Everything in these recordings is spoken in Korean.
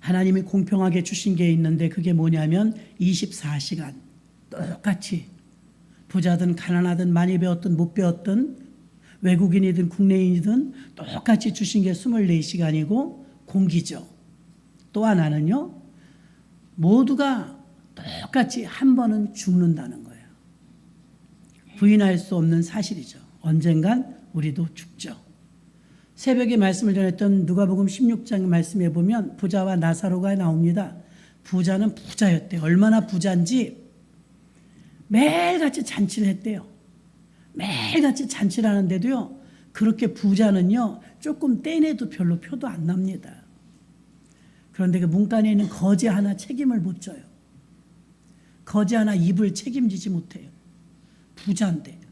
하나님이 공평하게 주신 게 있는데 그게 뭐냐면 24시간 똑같이 부자든 가난하든 많이 배웠든 못 배웠든 외국인이든 국내인이든 똑같이 주신 게 24시간이고 공기죠. 또 하나는요, 모두가 똑같이 한 번은 죽는다는 거예요. 부인할 수 없는 사실이죠. 언젠간 우리도 죽죠. 새벽에 말씀을 전했던 누가복음 16장 말씀에 보면 부자와 나사로가 나옵니다. 부자는 부자였대요. 얼마나 부자인지 매일같이 잔치를 했대요. 매일같이 잔치를 하는데도요, 그렇게 부자는요, 조금 떼내도 별로 표도 안 납니다. 그런데 그 문간에 있는 거지 하나 책임을 못 져요. 거지 하나 입을 책임지지 못해요. 부자인데.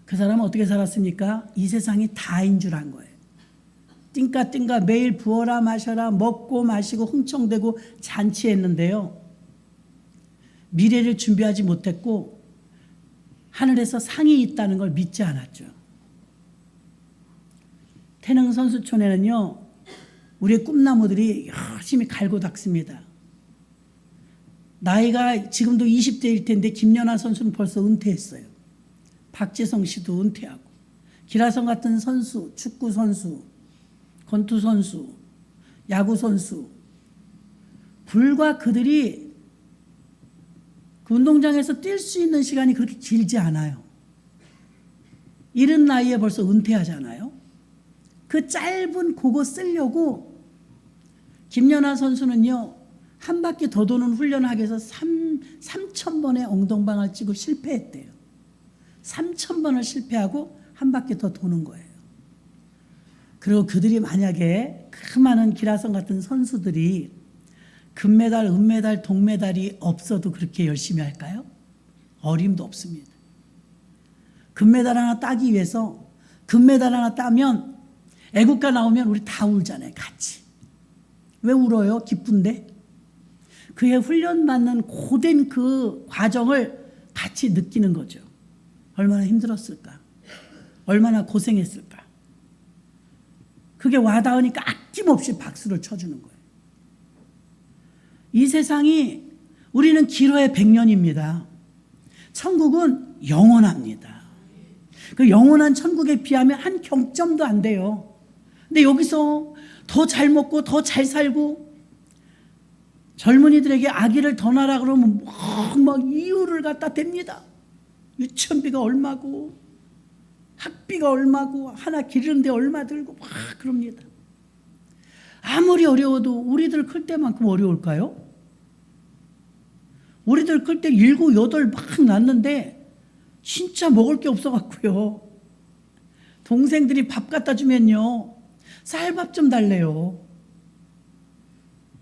그 사람은 어떻게 살았습니까? 이 세상이 다인 줄 안 거예요. 띵까띵까 매일 부어라 마셔라 먹고 마시고 흥청대고 잔치했는데요. 미래를 준비하지 못했고 하늘에서 상이 있다는 걸 믿지 않았죠. 태릉 선수촌에는요, 우리의 꿈나무들이 열심히 갈고 닦습니다. 나이가 지금도 20대일 텐데 김연아 선수는 벌써 은퇴했어요. 박지성 씨도 은퇴하고, 기라성 같은 선수, 축구 선수, 권투 선수, 야구 선수, 불과 그들이 그 운동장에서 뛸 수 있는 시간이 그렇게 길지 않아요. 이른 나이에 벌써 은퇴하잖아요. 그 짧은 그거 쓰려고 김연아 선수는요, 한 바퀴 더 도는 훈련을 하기 위해서 3,000번의 엉덩방을 치고 실패했대요. 3,000번을 실패하고 한 바퀴 더 도는 거예요. 그리고 그들이 만약에 그 많은 기라성 같은 선수들이 금메달, 은메달, 동메달이 없어도 그렇게 열심히 할까요? 어림도 없습니다. 금메달 하나 따기 위해서, 금메달 하나 따면 애국가 나오면 우리 다 울잖아요, 같이. 왜 울어요? 기쁜데? 그의 훈련받는 고된 그 과정을 같이 느끼는 거죠. 얼마나 힘들었을까? 얼마나 고생했을까? 그게 와닿으니까 아낌없이 박수를 쳐주는 거예요. 이 세상이, 우리는 길어야 100년입니다. 천국은 영원합니다. 그 영원한 천국에 비하면 한 경점도 안 돼요. 근데 여기서 더 잘 먹고 더 잘 살고 젊은이들에게 아기를 더 낳으라 그러면 막 이유를 갖다 댑니다. 유치원비가 얼마고 학비가 얼마고 하나 기르는데 얼마 들고 막 그럽니다. 아무리 어려워도 우리들 클 때만큼 어려울까요? 우리들 클 때 7, 8 막 낳는데 진짜 먹을 게 없어갖고요. 동생들이 밥 갖다 주면요, 쌀밥 좀 달래요.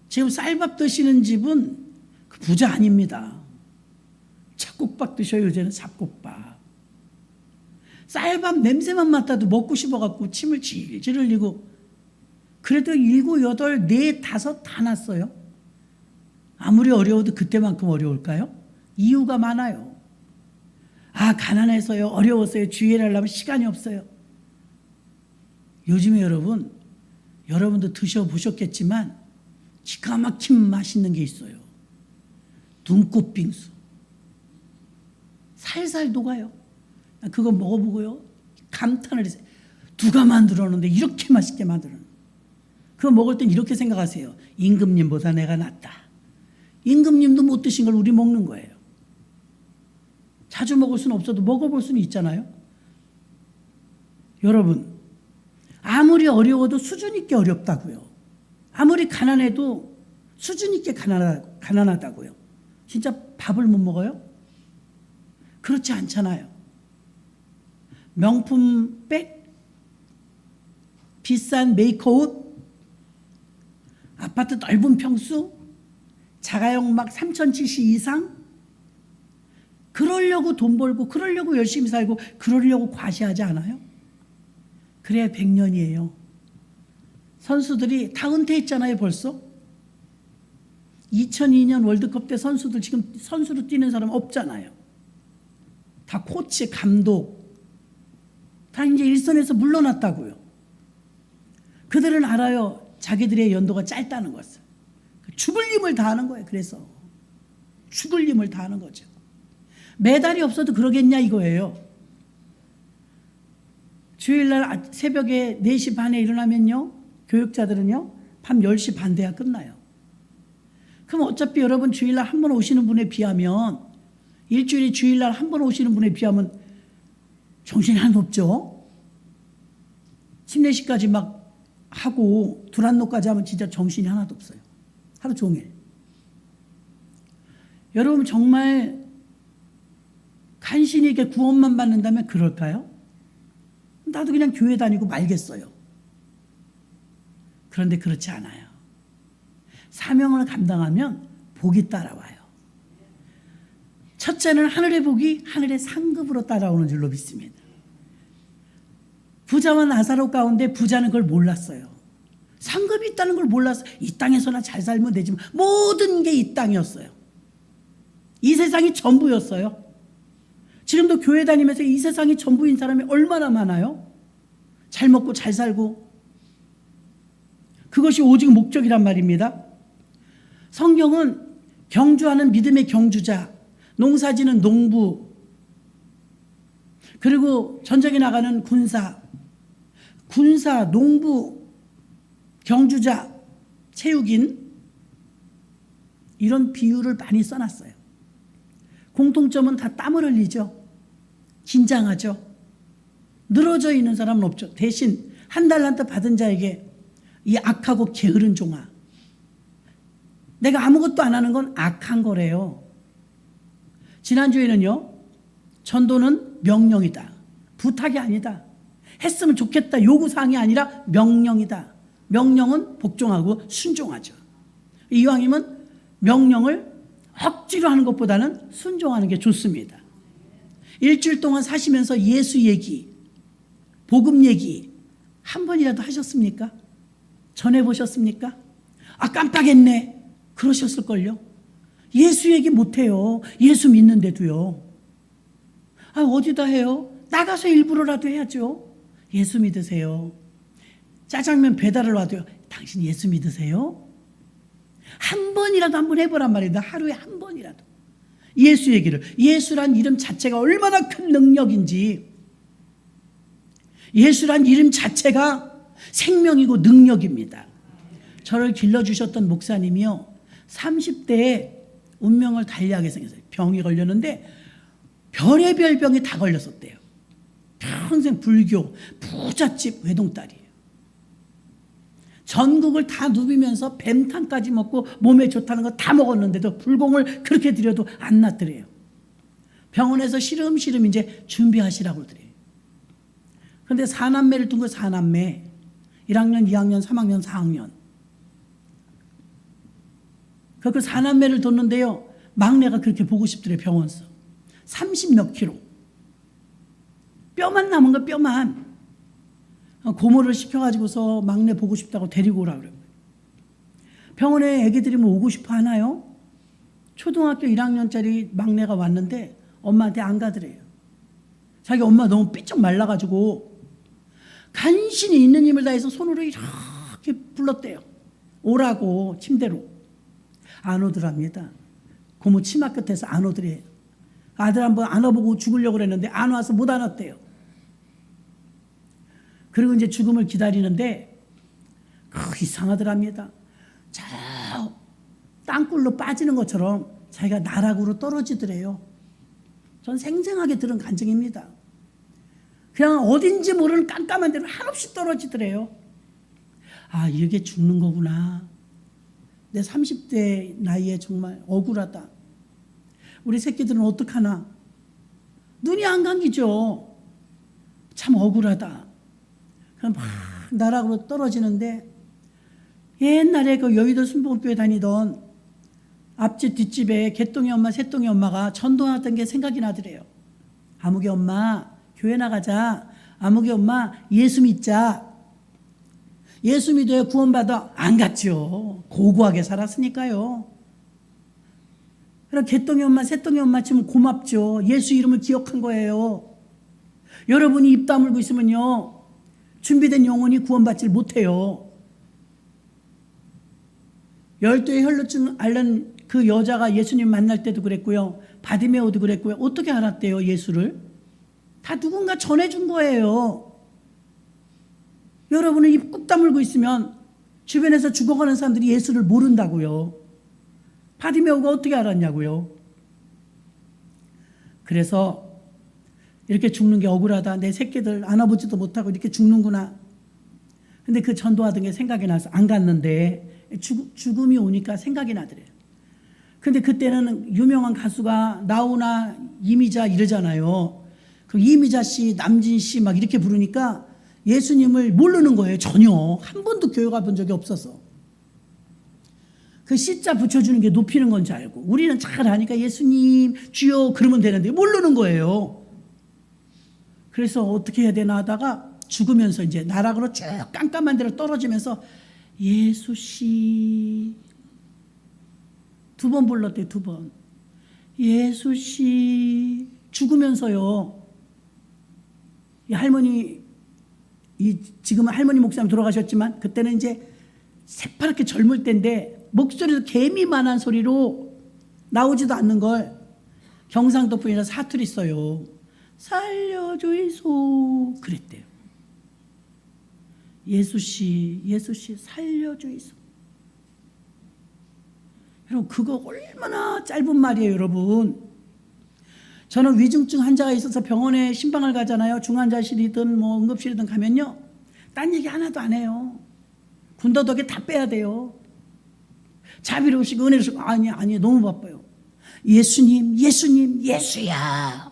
지금 쌀밥 드시는 집은 그 부자 아닙니다. 잡곡밥 드셔요. 요새는 잡곡밥. 쌀밥 냄새만 맡아도 먹고 싶어갖고 침을 질질 흘리고, 그래도 7, 8, 4, 5 다 났어요. 아무리 어려워도 그때만큼 어려울까요? 이유가 많아요. 아, 가난해서요, 어려웠어요, 주의를 하려면 시간이 없어요. 요즘에 여러분도 드셔보셨겠지만 기가 막힌 맛있는 게 있어요. 눈꽃 빙수. 살살 녹아요. 그거 먹어보고요, 감탄을 했어요. 누가 만들었는데 이렇게 맛있게 만들었는데. 그거 먹을 땐 이렇게 생각하세요. 임금님보다 내가 낫다. 임금님도 못 드신 걸 우리 먹는 거예요. 자주 먹을 수는 없어도 먹어볼 수는 있잖아요. 여러분, 아무리 어려워도 수준 있게 어렵다고요. 아무리 가난해도 수준 있게 가난하다고요. 진짜 밥을 못 먹어요? 그렇지 않잖아요. 명품 백, 비싼 메이크업, 아파트 넓은 평수, 자가용 막 3,000cc 이상, 그러려고 돈 벌고 그러려고 열심히 살고 그러려고 과시하지 않아요? 그래야 100년이에요. 선수들이 다 은퇴했잖아요, 벌써. 2002년 월드컵 때 선수들 지금 선수로 뛰는 사람 없잖아요. 다 코치, 감독 다 이제 일선에서 물러났다고요. 그들은 알아요. 자기들의 연도가 짧다는 것을. 죽을 힘을 다하는 거예요. 그래서 죽을 힘을 다하는 거죠. 메달이 없어도 그러겠냐 이거예요. 주일날 새벽에 4시 반에 일어나면요, 교육자들은요 밤 10시 반 돼야 끝나요. 그럼 어차피 여러분 주일날 한 번 오시는 분에 비하면, 일주일에 주일날 한 번 오시는 분에 비하면 정신이 하나도 없죠. 침례식까지 막 하고 두란노까지 하면 진짜 정신이 하나도 없어요. 하루 종일. 여러분 정말 간신히 이렇게 구원만 받는다면 그럴까요? 나도 그냥 교회 다니고 말겠어요. 그런데 그렇지 않아요. 사명을 감당하면 복이 따라와요. 첫째는 하늘의 복이 하늘의 상급으로 따라오는 줄로 믿습니다. 부자와 나사로 가운데 부자는 그걸 몰랐어요. 상급이 있다는 걸 몰랐어요. 이 땅에서나 잘 살면 되지만 모든 게 이 땅이었어요. 이 세상이 전부였어요. 지금도 교회 다니면서 이 세상이 전부인 사람이 얼마나 많아요? 잘 먹고 잘 살고. 그것이 오직 목적이란 말입니다. 성경은 경주하는 믿음의 경주자, 농사지는 농부, 그리고 전쟁에 나가는 군사, 농부, 경주자, 체육인, 이런 비유를 많이 써놨어요. 공통점은 다 땀을 흘리죠. 긴장하죠. 늘어져 있는 사람은 없죠. 대신 한 달란트 받은 자에게 이 악하고 게으른 종아, 내가 아무것도 안 하는 건 악한 거래요. 지난주에는요, 전도는 명령이다, 부탁이 아니다, 했으면 좋겠다 요구사항이 아니라 명령이다. 명령은 복종하고 순종하죠. 이왕이면 명령을 억지로 하는 것보다는 순종하는 게 좋습니다. 일주일 동안 사시면서 예수 얘기, 복음 얘기 한 번이라도 하셨습니까? 전해보셨습니까? 아, 깜빡했네 그러셨을걸요. 예수 얘기 못해요. 예수 믿는데도요. 아, 어디다 해요? 나가서 일부러라도 해야죠. 예수 믿으세요. 짜장면 배달을 와도요, 당신 예수 믿으세요? 한 번이라도 한번 해보란 말이다. 하루에 한 번이라도 예수 얘기를. 예수란 이름 자체가 얼마나 큰 능력인지, 예수란 이름 자체가 생명이고 능력입니다. 저를 길러주셨던 목사님이요, 30대에 운명을 달리하게 생겼어요. 병이 걸렸는데 별의별 병이 다 걸렸었대요. 평생 불교, 부잣집 외동딸이에요. 전국을 다 누비면서 뱀탕까지 먹고 몸에 좋다는 거 다 먹었는데도 불공을 그렇게 드려도 안 낫더래요. 병원에서 시름시름 이제 준비하시라고 그러더래요. 그런데 4남매를 둔 거예요. 4남매. 1학년, 2학년, 3학년, 4학년. 그 4남매를 뒀는데요, 막내가 그렇게 보고 싶더래요. 병원에서 30몇 킬로 뼈만 남은 거, 뼈만. 고모를 시켜가지고서 막내 보고 싶다고 데리고 오라 그래요. 병원에 애기들이 뭐 오고 싶어 하나요? 초등학교 1학년짜리 막내가 왔는데 엄마한테 안 가더래요. 자기 엄마 너무 삐쩍 말라가지고 간신히 있는 힘을 다해서 손으로 이렇게 불렀대요. 오라고 침대로. 안 오더랍니다. 고모 치마 끝에서 안 오더래요. 아들 한번 안아보고 죽으려고 그랬는데 안 와서 못 안았대요. 그리고 이제 죽음을 기다리는데 이상하더랍니다. 저 땅굴로 빠지는 것처럼 자기가 나락으로 떨어지더래요. 전 생생하게 들은 간증입니다. 그냥 어딘지 모르는 깜깜한 데로 한없이 떨어지더래요. 아, 이게 죽는 거구나. 내 30대 나이에 정말 억울하다. 우리 새끼들은 어떡하나. 눈이 안 감기죠. 참 억울하다. 그럼 막 나락으로 떨어지는데, 옛날에 그 여의도 순복음교회 다니던 앞집 뒷집에 개똥이 엄마, 새똥이 엄마가 전도하던 게 생각이 나더래요. 아무개 엄마 교회 나가자. 아무개 엄마 예수 믿자. 예수 믿어야 구원받아. 안 갔죠. 고고하게 살았으니까요. 그럼 개똥이 엄마, 새똥이 엄마 지금 고맙죠. 예수 이름을 기억한 거예요. 여러분이 입 다물고 있으면요, 준비된 영혼이 구원받질 못해요. 열두의 혈루증 앓는 그 여자가 예수님 만날 때도 그랬고요. 바디메오도 그랬고요. 어떻게 알았대요, 예수를? 다 누군가 전해준 거예요. 여러분은 입 꾹 다물고 있으면 주변에서 죽어가는 사람들이 예수를 모른다고요. 바디메오가 어떻게 알았냐고요. 그래서 이렇게 죽는 게 억울하다. 내 새끼들 안아보지도 못하고 이렇게 죽는구나. 근데 그 전도하던 게 생각이 나서 안 갔는데 죽음이 오니까 생각이 나더래요. 근데 그때는 유명한 가수가 나훈아, 이미자 이러잖아요. 그 이미자 씨, 남진 씨 막 이렇게 부르니까 예수님을 모르는 거예요. 전혀. 한 번도 교회 가본 적이 없어서. 그 C자 붙여주는 게 높이는 건 줄 알고 우리는 잘 아니까 예수님 주여 그러면 되는데 모르는 거예요. 그래서 어떻게 해야 되나 하다가 죽으면서 이제 나락으로 쭉 깜깜한 데로 떨어지면서 예수씨 2번 불렀대요. 2번. 예수씨 죽으면서요. 이 할머니 지금은 할머니 목사님 돌아가셨지만 그때는 이제 새파랗게 젊을 때인데 목소리도 개미만한 소리로 나오지도 않는 걸 경상도 분이라 사투리 써요. 살려주이소 그랬대요. 예수씨 살려주이소. 여러분 그거 얼마나 짧은 말이에요. 여러분 저는 위중증 환자가 있어서 병원에 신방을 가잖아요. 중환자실이든 뭐 응급실이든 가면요 딴 얘기 하나도 안 해요. 군더더기 다 빼야 돼요. 자비로우시고 은혜로우시고 아니 너무 바빠요. 예수님 예수야.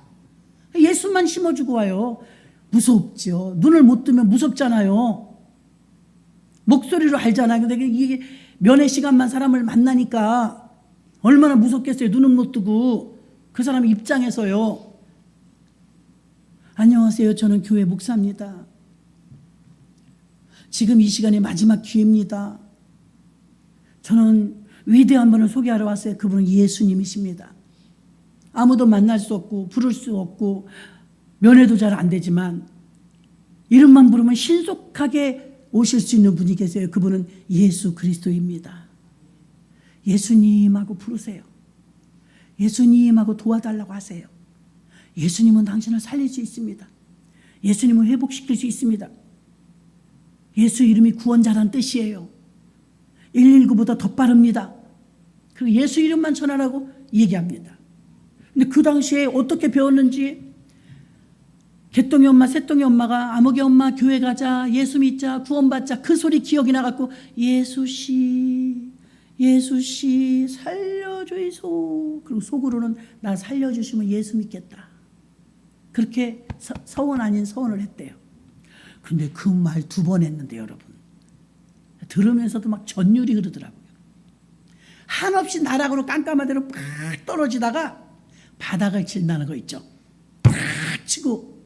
예수만 심어주고 와요. 무섭죠. 눈을 못 뜨면 무섭잖아요. 목소리로 알잖아요. 근데 이게 면회 시간만 사람을 만나니까 얼마나 무섭겠어요. 눈은 못 뜨고 그 사람 입장에서요. 안녕하세요. 저는 교회 목사입니다. 지금 이 시간이 마지막 기회입니다. 저는 위대한 분을 소개하러 왔어요. 그분은 예수님이십니다. 아무도 만날 수 없고 부를 수 없고 면회도 잘 안 되지만 이름만 부르면 신속하게 오실 수 있는 분이 계세요. 그분은 예수 그리스도입니다. 예수님하고 부르세요. 예수님하고 도와달라고 하세요. 예수님은 당신을 살릴 수 있습니다. 예수님은 회복시킬 수 있습니다. 예수 이름이 구원자란 뜻이에요. 119보다 더 빠릅니다. 그리고 예수 이름만 전하라고 얘기합니다. 근데 그 당시에 어떻게 배웠는지 개똥이 엄마, 새똥이 엄마가 아무개 엄마 교회 가자, 예수 믿자, 구원받자 그 소리 기억이 나갖고 예수씨 살려주이소. 그리고 속으로는 나 살려주시면 예수 믿겠다. 그렇게 서원 아닌 서원을 했대요. 근데 그 말 2번 했는데 여러분 들으면서도 막 전율이 흐르더라고요. 한없이 나락으로 깜깜한 데로 팍 떨어지다가 바닥을 친다는 거 있죠. 팍 치고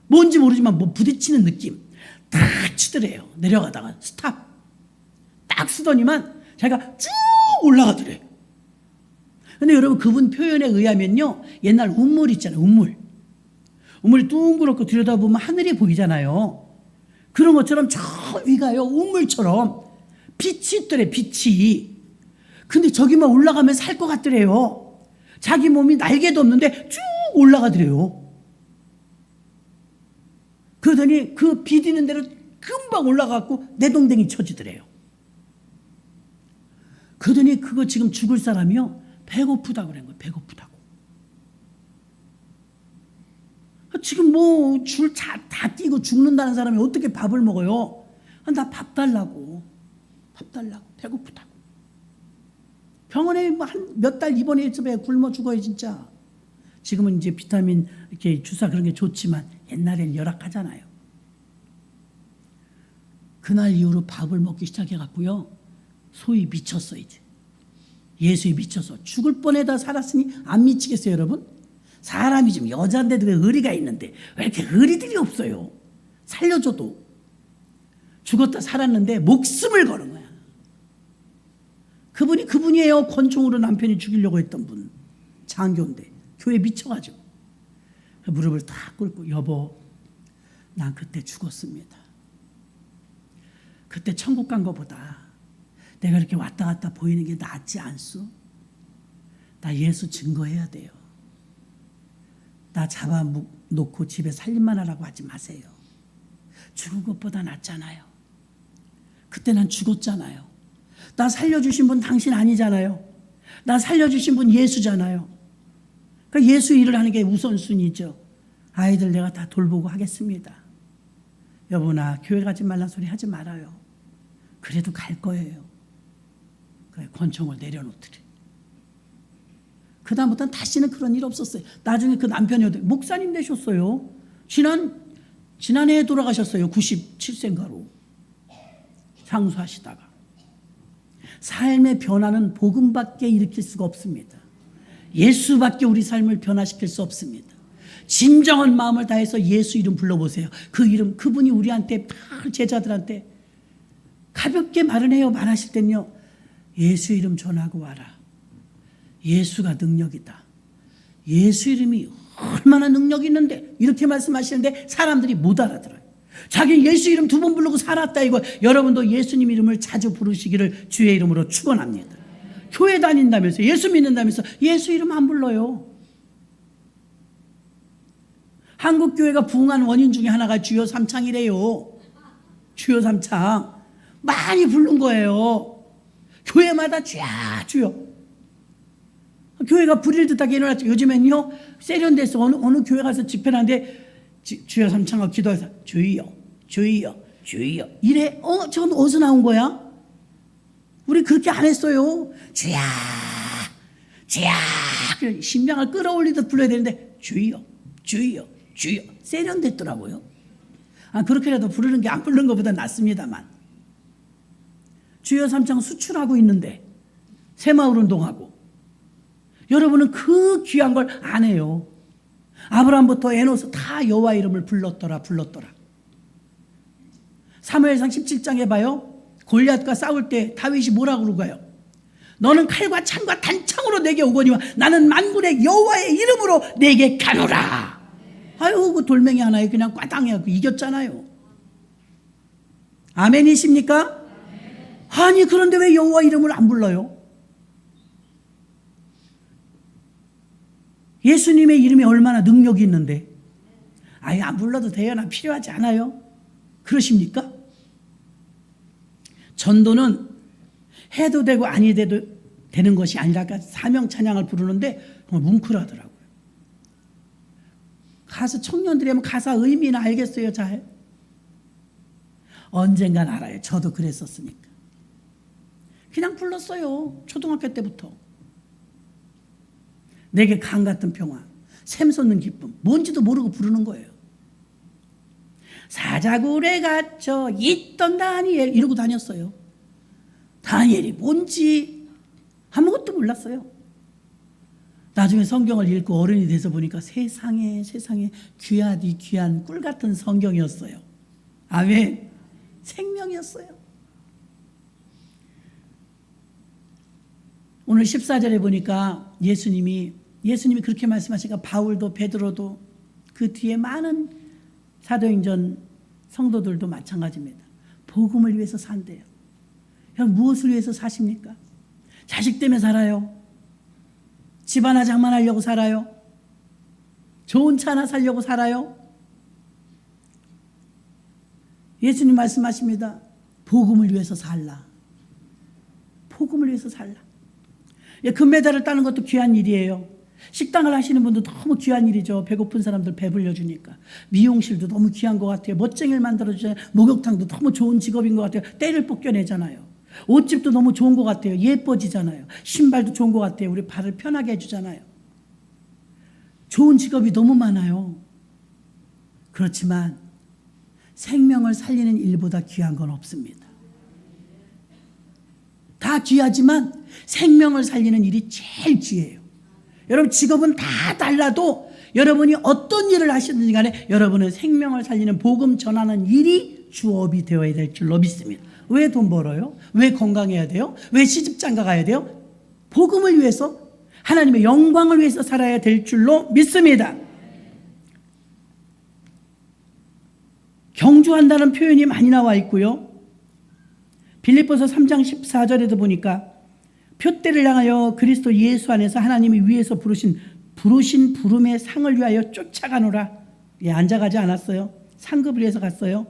뭔지 모르지만 뭐 부딪히는 느낌 탁 치더래요. 내려가다가 스탑 딱 쓰더니만 자기가 쭉 올라가더래요. 근데 여러분 그분 표현에 의하면요 옛날 운물 있잖아요. 운물이 둥그렇고 들여다보면 하늘이 보이잖아요. 그런 것처럼 저 위가요 운물처럼 빛이 있더래. 빛이. 근데 저기만 올라가면 살 것 같더래요. 자기 몸이 날개도 없는데 쭉 올라가더래요. 그러더니 그 빛 있는 대로 금방 올라가고 내동댕이 쳐지더래요. 그러더니 그거 지금 죽을 사람이요 배고프다고 그런 거예요. 배고프다고. 지금 뭐 줄 다 뛰고 죽는다는 사람이 어떻게 밥을 먹어요? 나 밥 달라고 배고프다고. 병원에 몇 달 입원해서 굶어 죽어요 진짜. 지금은 이제 비타민 이렇게 주사 그런 게 좋지만 옛날엔 열악하잖아요. 그날 이후로 밥을 먹기 시작해갖고요 소위 미쳤어. 이제 예수에 미쳐서 죽을 뻔해다 살았으니 안 미치겠어요 여러분? 사람이 지금 여자인데도 왜 의리가 있는데 왜 이렇게 의리들이 없어요? 살려줘도 죽었다 살았는데 목숨을 거는 거야. 그분이 그분이에요. 권총으로 남편이 죽이려고 했던 분. 장교인데 교회 미쳐가지고 무릎을 탁 꿇고 여보 난 그때 죽었습니다. 그때 천국 간 거보다 내가 이렇게 왔다 갔다 보이는 게 낫지 않소? 나 예수 증거해야 돼요. 나 잡아놓고 집에 살림만 하라고 하지 마세요. 죽은 것보다 낫잖아요. 그때 난 죽었잖아요. 나 살려주신 분 당신 아니잖아요. 나 살려주신 분 예수잖아요. 그러니까 예수 일을 하는 게 우선순위죠. 아이들 내가 다 돌보고 하겠습니다. 여보나 교회 가지 말란 소리 하지 말아요. 그래도 갈 거예요. 그래, 권총을 내려놓더래. 그다음부터는 다시는 그런 일 없었어요. 나중에 그 남편이 목사님 되셨어요. 지난해에 돌아가셨어요. 97세인가로. 상수하시다가. 삶의 변화는 복음밖에 일으킬 수가 없습니다. 예수밖에 우리 삶을 변화시킬 수 없습니다. 진정한 마음을 다해서 예수 이름 불러보세요. 그 이름, 그분이 우리한테 다 제자들한테 가볍게 말은 해요. 말하실 땐요. 예수 이름 전하고 와라. 예수가 능력이다. 예수 이름이 얼마나 능력이 있는데 이렇게 말씀하시는데 사람들이 못 알아들어요. 자기 예수 이름 2번 부르고 살았다 이거. 여러분도 예수님 이름을 자주 부르시기를 주의 이름으로 축원합니다. 교회 다닌다면서 예수 믿는다면서 예수 이름 안 불러요. 한국 교회가 부흥한 원인 중에 하나가 주여 삼창이래요. 주여 삼창 많이 부른 거예요. 교회마다 주야 주여. 교회가 불일듯하게 일어났죠. 요즘엔요 세련돼서 어느 교회 가서 집회를 하는데 주여 삼창하고 기도해서 주여 주여 주여 이래. 저건 어디서 나온 거야? 우리 그렇게 안 했어요. 주야 주야 심장을 끌어올리듯 불러야 되는데 주여 주여 주여 세련됐더라고요. 그렇게라도 부르는 게 안 부르는 것보다 낫습니다만. 주여 삼창 수출하고 있는데 새마을 운동하고 여러분은 그 귀한 걸 안 해요. 아브라함부터 에노스 다 여호와 이름을 불렀더라. 사무엘상 17장에 봐요. 골리앗과 싸울 때 다윗이 뭐라고 그러고요? 너는 칼과 창과 단창으로 내게 오거니와 나는 만군의 여호와의 이름으로 내게 가노라. 아유 그 돌멩이 하나에 그냥 꽈당해갖고 이겼잖아요. 아멘이십니까? 아니 그런데 왜 여호와 이름을 안 불러요? 예수님의 이름이 얼마나 능력이 있는데 아예 안 불러도 돼요. 난 필요하지 않아요. 그러십니까? 전도는 해도 되고 아니 돼도 되는 것이 아니라 사명 찬양을 부르는데 정말 뭉클하더라고요. 가서 청년들이 하면 가사 의미는 알겠어요. 잘 언젠간 알아요. 저도 그랬었으니까 그냥 불렀어요. 초등학교 때부터. 내게 강 같은 평화, 샘솟는 기쁨, 뭔지도 모르고 부르는 거예요. 사자굴에 갇혀 있던 다니엘 이러고 다녔어요. 다니엘이 뭔지 아무것도 몰랐어요. 나중에 성경을 읽고 어른이 돼서 보니까 세상에 귀하디 귀한 꿀 같은 성경이었어요. 아멘. 생명이었어요. 오늘 14절에 보니까 예수님이 그렇게 말씀하시니까 바울도 베드로도 그 뒤에 많은 사도행전 성도들도 마찬가지입니다. 복음을 위해서 산대요. 형 무엇을 위해서 사십니까? 자식 때문에 살아요? 집 하나 장만하려고 살아요? 좋은 차 하나 살려고 살아요? 예수님 말씀하십니다. 복음을 위해서 살라. 복음을 위해서 살라. 금메달을 따는 것도 귀한 일이에요. 식당을 하시는 분도 너무 귀한 일이죠. 배고픈 사람들 배불려 주니까. 미용실도 너무 귀한 것 같아요. 멋쟁이를 만들어주잖아요. 목욕탕도 너무 좋은 직업인 것 같아요. 때를 벗겨내잖아요. 옷집도 너무 좋은 것 같아요. 예뻐지잖아요. 신발도 좋은 것 같아요. 우리 발을 편하게 해주잖아요. 좋은 직업이 너무 많아요. 그렇지만 생명을 살리는 일보다 귀한 건 없습니다. 다 귀하지만 생명을 살리는 일이 제일 귀해요. 여러분 직업은 다 달라도 여러분이 어떤 일을 하시든지 간에 여러분은 생명을 살리는 복음 전하는 일이 주업이 되어야 될 줄로 믿습니다. 왜 돈 벌어요? 왜 건강해야 돼요? 왜 시집장가 가야 돼요? 복음을 위해서 하나님의 영광을 위해서 살아야 될 줄로 믿습니다. 경주한다는 표현이 많이 나와 있고요. 빌립보서 3장 14절에도 보니까 표대를 향하여 그리스도 예수 안에서 하나님이 위에서 부르신 부름의 상을 위하여 쫓아가노라. 예, 앉아가지 않았어요. 상급을 위해서 갔어요.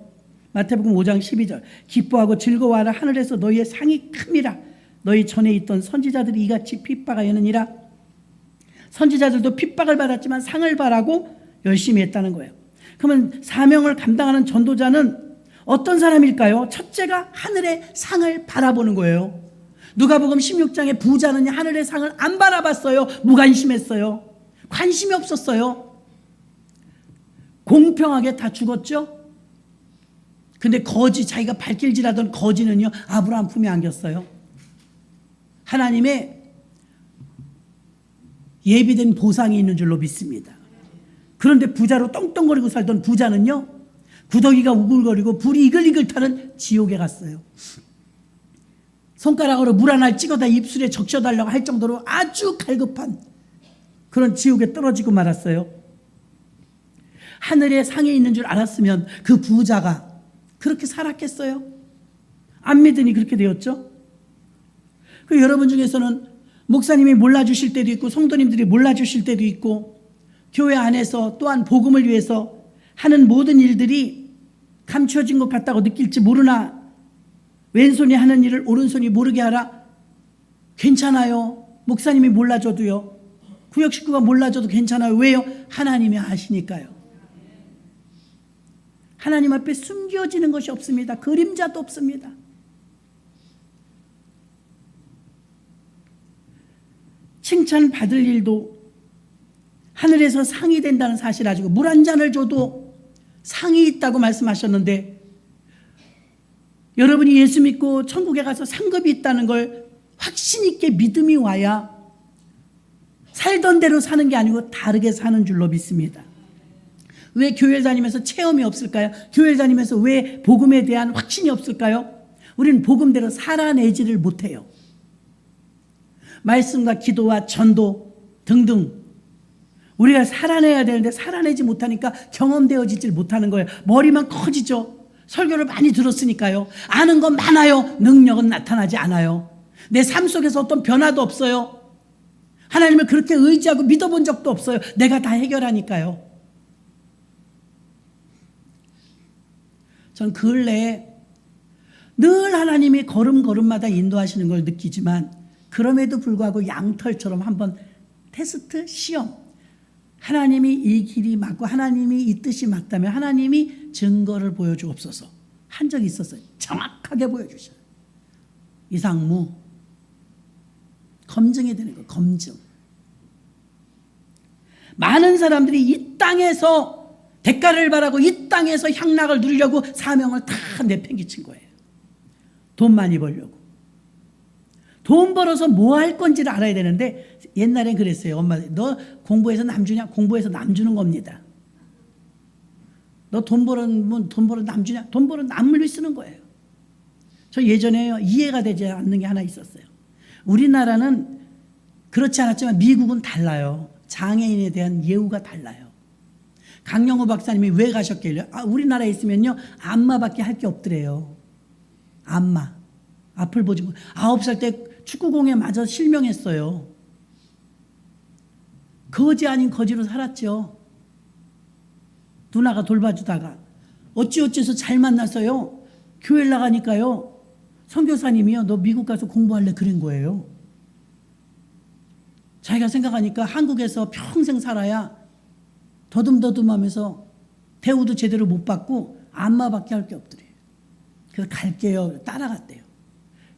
마태복음 5장 12절 기뻐하고 즐거워하라. 하늘에서 너희의 상이 큼이라. 너희 전에 있던 선지자들이 이같이 핍박하였느니라. 선지자들도 핍박을 받았지만 상을 바라고 열심히 했다는 거예요. 그러면 사명을 감당하는 전도자는 어떤 사람일까요? 첫째가 하늘의 상을 바라보는 거예요. 누가복음 16장에 부자는 하늘의 상을 안 바라봤어요. 무관심했어요. 관심이 없었어요. 공평하게 다 죽었죠. 근데 자기가 발길질하던 거지는요, 아브라함 품에 안겼어요. 하나님의 예비된 보상이 있는 줄로 믿습니다. 그런데 부자로 떵떵거리고 살던 부자는요, 구더기가 우글거리고 불이 이글이글 타는 지옥에 갔어요. 손가락으로 물 하나를 찍어다 입술에 적셔달라고 할 정도로 아주 갈급한 그런 지옥에 떨어지고 말았어요. 하늘에 상에 있는 줄 알았으면 그 부자가 그렇게 살았겠어요? 안 믿으니 그렇게 되었죠. 그 여러분 중에서는 목사님이 몰라주실 때도 있고 성도님들이 몰라주실 때도 있고 교회 안에서 또한 복음을 위해서 하는 모든 일들이 감춰진 것 같다고 느낄지 모르나 왼손이 하는 일을 오른손이 모르게 하라. 괜찮아요. 목사님이 몰라줘도요. 구역 식구가 몰라줘도 괜찮아요. 왜요? 하나님이 아시니까요. 하나님 앞에 숨겨지는 것이 없습니다. 그림자도 없습니다. 칭찬받을 일도 하늘에서 상이 된다는 사실 아시고 물 한 잔을 줘도 상이 있다고 말씀하셨는데 여러분이 예수 믿고 천국에 가서 상급이 있다는 걸 확신 있게 믿음이 와야 살던 대로 사는 게 아니고 다르게 사는 줄로 믿습니다. 왜 교회 다니면서 체험이 없을까요? 교회 다니면서 왜 복음에 대한 확신이 없을까요? 우리는 복음대로 살아내지를 못해요. 말씀과 기도와 전도 등등 우리가 살아내야 되는데 살아내지 못하니까 경험되어지질 못하는 거예요. 머리만 커지죠. 설교를 많이 들었으니까요. 아는 건 많아요. 능력은 나타나지 않아요. 내 삶 속에서 어떤 변화도 없어요. 하나님을 그렇게 의지하고 믿어본 적도 없어요. 내가 다 해결하니까요. 전 근래에 늘 하나님이 걸음걸음마다 인도하시는 걸 느끼지만 그럼에도 불구하고 양털처럼 한번 테스트 시험 하나님이 이 길이 맞고 하나님이 이 뜻이 맞다면 하나님이 증거를 보여주옵소서 한 적이 있었어요. 정확하게 보여주셔요. 이상무 검증이 되는 거예요. 검증. 많은 사람들이 이 땅에서 대가를 바라고 이 땅에서 향락을 누리려고 사명을 다 내팽개친 거예요. 돈 많이 벌려고. 돈 벌어서 뭐 할 건지를 알아야 되는데 옛날엔 그랬어요. 엄마들 너 공부해서 남 주냐? 공부해서 남 주는 겁니다. 너 돈 벌면 돈 벌어 남 주냐? 돈 벌어 남을 위해 쓰는 거예요. 저 예전에 이해가 되지 않는 게 하나 있었어요. 우리나라는 그렇지 않았지만 미국은 달라요. 장애인에 대한 예우가 달라요. 강영호 박사님이 왜 가셨길래 우리나라에 있으면요 안마밖에 할 게 없더래요. 안마 앞을 보지 못. 9살 때 축구공에 맞아 실명했어요. 거지 아닌 거지로 살았죠. 누나가 돌봐주다가 어찌어찌해서 잘 만나서요. 교회를 나가니까요. 선교사님이요. 너 미국 가서 공부할래 그런 거예요. 자기가 생각하니까 한국에서 평생 살아야 더듬더듬하면서 대우도 제대로 못 받고 안마밖에 할 게 없더래요. 그래서 갈게요. 따라갔대요.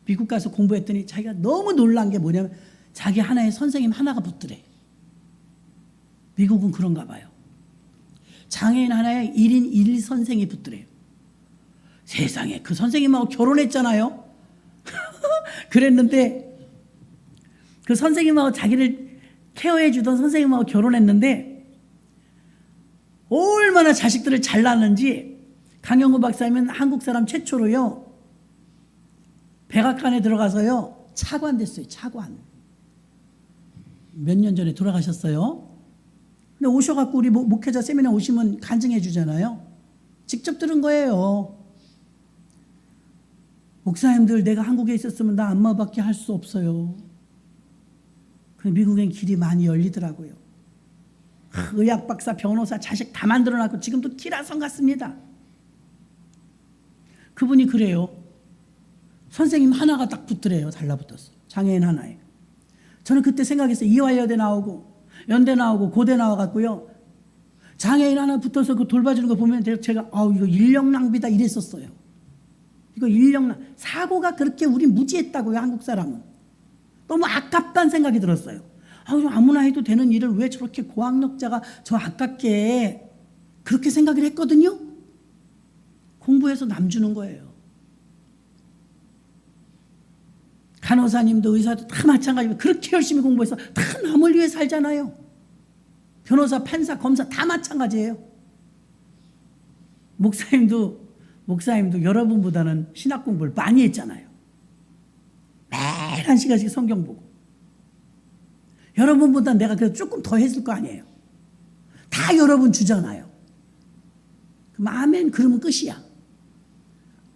미국 가서 공부했더니 자기가 너무 놀란 게 뭐냐면 자기 하나의 선생님 하나가 붙더래. 미국은 그런가 봐요. 장애인 하나에 1인 1 선생이 붙더래요. 세상에 그 선생님하고 결혼했잖아요. 그랬는데 그 선생님하고 자기를 케어해 주던 선생님하고 결혼했는데 얼마나 자식들을 잘 낳았는지 강영구 박사님은 한국 사람 최초로요. 백악관에 들어가서요. 차관 됐어요. 차관. 몇 년 전에 돌아가셨어요. 근데 오셔갖고 우리 목회자 세미나 오시면 간증해 주잖아요. 직접 들은 거예요. 목사님들 내가 한국에 있었으면 나 안마밖에 할 수 없어요. 그 미국엔 길이 많이 열리더라고요. 의학 박사, 변호사, 자식 다 만들어놨고 지금도 기라성 같습니다. 그분이 그래요. 선생님 하나가 딱 붙더래요. 달라붙었어. 장애인 하나에. 저는 그때 생각했어요. 이화여대 나오고 연대 나오고 고대 나와갖고요. 장애인 하나 붙어서 그 돌봐주는 거 보면 제가 이거 인력 낭비다 이랬었어요. 이거 사고가 그렇게 우리 무지했다고요. 한국 사람은. 너무 아깝다는 생각이 들었어요. 아무나 해도 되는 일을 왜 저렇게 고학력자가 저 아깝게 그렇게 생각을 했거든요. 공부해서 남 주는 거예요. 간호사님도 의사도 다 마찬가지로 그렇게 열심히 공부해서 다 남을 위해 살잖아요. 변호사, 판사, 검사 다 마찬가지예요. 목사님도 여러분보다는 신학 공부를 많이 했잖아요. 매일 1시간씩 성경 보고. 여러분보다 내가 그래도 조금 더 했을 거 아니에요. 다 여러분 주잖아요. 그럼 아멘 그러면 끝이야.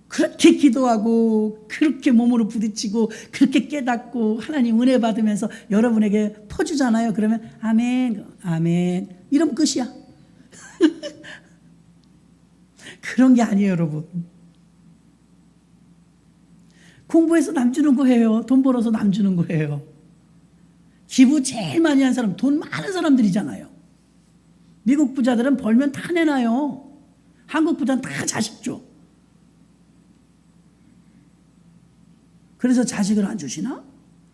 그렇게 기도하고 그렇게 몸으로 부딪히고 그렇게 깨닫고 하나님 은혜 받으면서 여러분에게 퍼주잖아요. 그러면 아멘 아멘 이러면 끝이야. 그런 게 아니에요, 여러분. 공부해서 남 주는 거예요. 돈 벌어서 남 주는 거예요. 기부 제일 많이 한 사람, 돈 많은 사람들이잖아요. 미국 부자들은 벌면 다 내놔요. 한국 부자는 다 자식 줘. 그래서 자식을 안 주시나?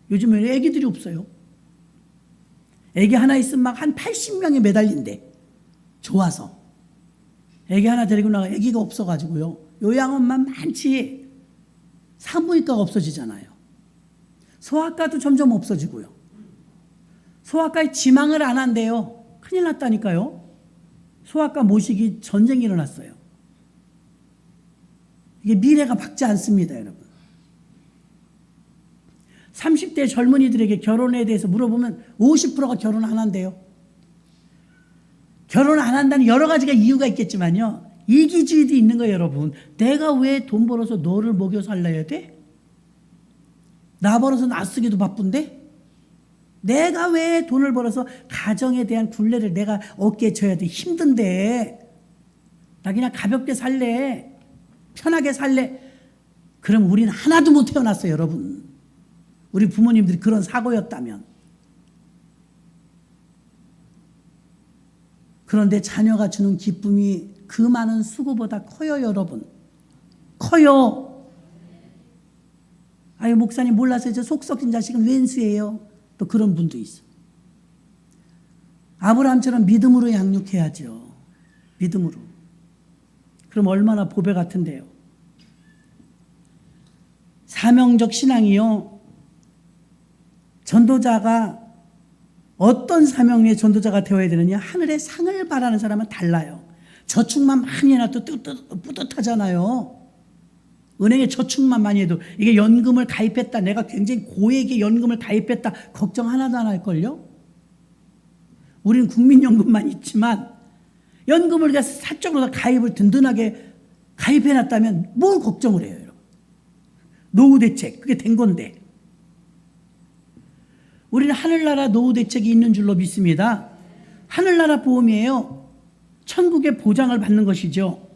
요즘에는 애기들이 없어요. 애기 하나 있으면 막 한 80명이 매달린대. 좋아서. 애기 하나 데리고 나가 애기가 없어가지고요. 요양원만 많지. 산부인과가 없어지잖아요. 소아과도 점점 없어지고요. 소아과에 지망을 안 한대요. 큰일 났다니까요. 소아과 모시기 전쟁이 일어났어요. 이게 미래가 밝지 않습니다, 여러분. 30대 젊은이들에게 결혼에 대해서 물어보면 50%가 결혼 안 한대요. 결혼 안 한다는 여러 가지가 이유가 있겠지만요. 이기주의도 있는 거예요, 여러분. 내가 왜 돈 벌어서 너를 먹여 살려야 돼? 나 벌어서 나 쓰기도 바쁜데? 내가 왜 돈을 벌어서 가정에 대한 굴레를 내가 어깨에 져야 돼? 힘든데. 나 그냥 가볍게 살래. 편하게 살래. 그럼 우리는 하나도 못 태어났어요, 여러분. 우리 부모님들이 그런 사고였다면. 그런데 자녀가 주는 기쁨이 그 많은 수고보다 커요, 여러분. 커요. 아유, 목사님 몰라서 저 속 썩인 자식은 왼수예요. 또 그런 분도 있어. 아브라함처럼 믿음으로 양육해야죠. 믿음으로. 그럼 얼마나 보배 같은데요. 사명적 신앙이요. 전도자가 어떤 사명의 전도자가 되어야 되느냐? 하늘의 상을 바라는 사람은 달라요. 저축만 많이 해놔도 뿌듯하잖아요. 은행에 저축만 많이 해도 이게 연금을 가입했다. 내가 굉장히 고액의 연금을 가입했다. 걱정 하나도 안 할걸요? 우리는 국민연금만 있지만 연금을 사적으로 가입을 든든하게 가입해놨다면 뭘 걱정을 해요, 여러분? 노후대책, 그게 된 건데. 우리는 하늘나라 노후대책이 있는 줄로 믿습니다. 하늘나라 보험이에요. 천국의 보장을 받는 것이죠.